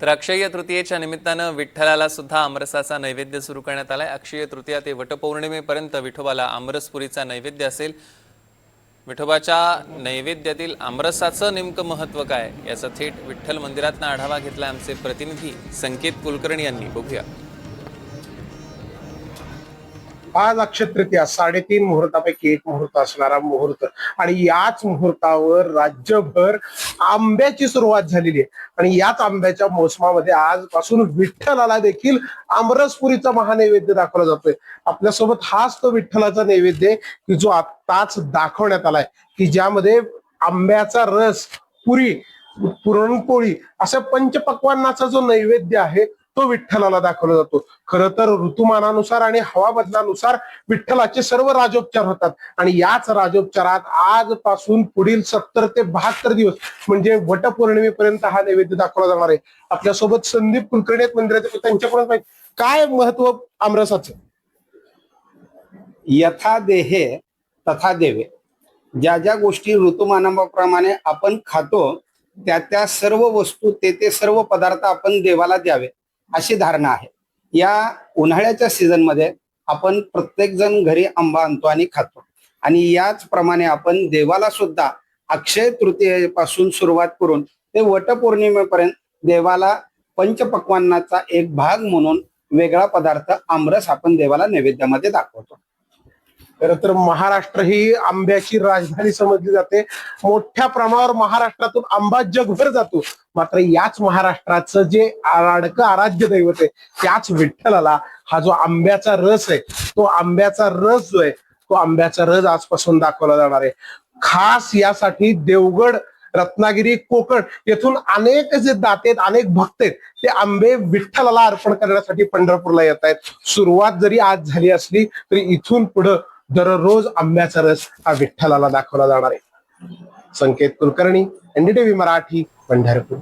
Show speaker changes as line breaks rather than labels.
तर अक्षय तृतीयेच्या निमित्तानं विठ्ठलाला सुद्धा आमरसाचा नैवेद्य सुरू करण्यात आलाय। अक्षय तृतीया ते वटपौर्णिमेपर्यंत विठोबाला आमरसपुरीचा नैवेद्य असेल। विठोबाच्या नैवेद्यातील आमरसाचं नेमकं महत्व काय याचा थेट विठ्ठल मंदिरातनं आढावा घेतला आमचे प्रतिनिधी संकेत कुलकर्णी यांनी। बघूया।
आज अक्षय तृतीया 3.5 मुहूर्तापैकी एक मुहूर्त असणारा मुहूर्त आणि याच मुहूर्तावर राज्यभर आंब्याची सुरुवात झालेली आहे आणि याच आंब्याच्या मोसमामध्ये आजपासून विठ्ठलाला देखील आमरसपुरीचा महानैवेद्य दाखवला जातोय। आपल्यासोबत हाच तो विठ्ठलाचा नैवेद्य आहे की जो आताच दाखवण्यात आलाय की ज्यामध्ये आंब्याचा रस, पुरी, पुरणपोळी अशा पंचपक्वान्नाचा जो नैवेद्य आहे तो विठ्ठलाला दाखवला जातो। खरं तर ऋतुमानानुसार आणि हवा बदलानुसार विठ्ठलाचे सर्व राजोपचार होतात आणि याच राजोपचारात आजपासून पुढील 70 ते 72 दिवस म्हणजे वटपौर्णिमेपर्यंत हा नैवेद्य दाखवला जाणार आहे। आपल्यासोबत संदीप कुलकर्णी मंदिराचे, त्यांच्याकडून काय महत्व आमरसाचं?
यथा देहे तथा देवे, ज्या ज्या गोष्टी ऋतुमानाप्रमाणे आपण खातो त्या त्या सर्व वस्तू ते सर्व पदार्थ आपण देवाला द्यावे अशी धारणा आहे। या उन्हाळ्याच्या सीझन मध्ये आपण प्रत्येक जण घरी आंबा आणतो आणि खातो आणि याचप्रमाणे आपण देवाला सुद्धा अक्षय तृतीयेपासून सुरुवात करून ते वटपौर्णिमेपर्यंत देवाला पंचपक्वान्नाचा एक भाग म्हणून वेगळा पदार्थ आमरस आपण देवाला नैवेद्यामध्ये दाखवतो।
खरं तर महाराष्ट्र ही आंब्याची राजधानी समजली जाते। मोठ्या प्रमाणावर महाराष्ट्रातून आंबा जगभर जातो, मात्र याच महाराष्ट्राचं जे लाडकं आराध्य दैवत आहे त्याच विठ्ठलाला हा जो आंब्याचा रस आहे, तो आंब्याचा रस जो आहे तो आंब्याचा रस आजपासून दाखवला जाणार आहे। खास यासाठी देवगड, रत्नागिरी, कोकण येथून अनेक जे दाते आहेत, अनेक भक्त आहेत, ते आंबे विठ्ठलाला अर्पण करण्यासाठी पंढरपूरला येत आहेत। सुरुवात जरी आज झाली असली तरी इथून पुढे दररोज आंब्याचा रस हा विठ्ठलाला दाखवला जाणार आहे। संकेत कुलकर्णी, NDTV मराठी, पंढरपूर।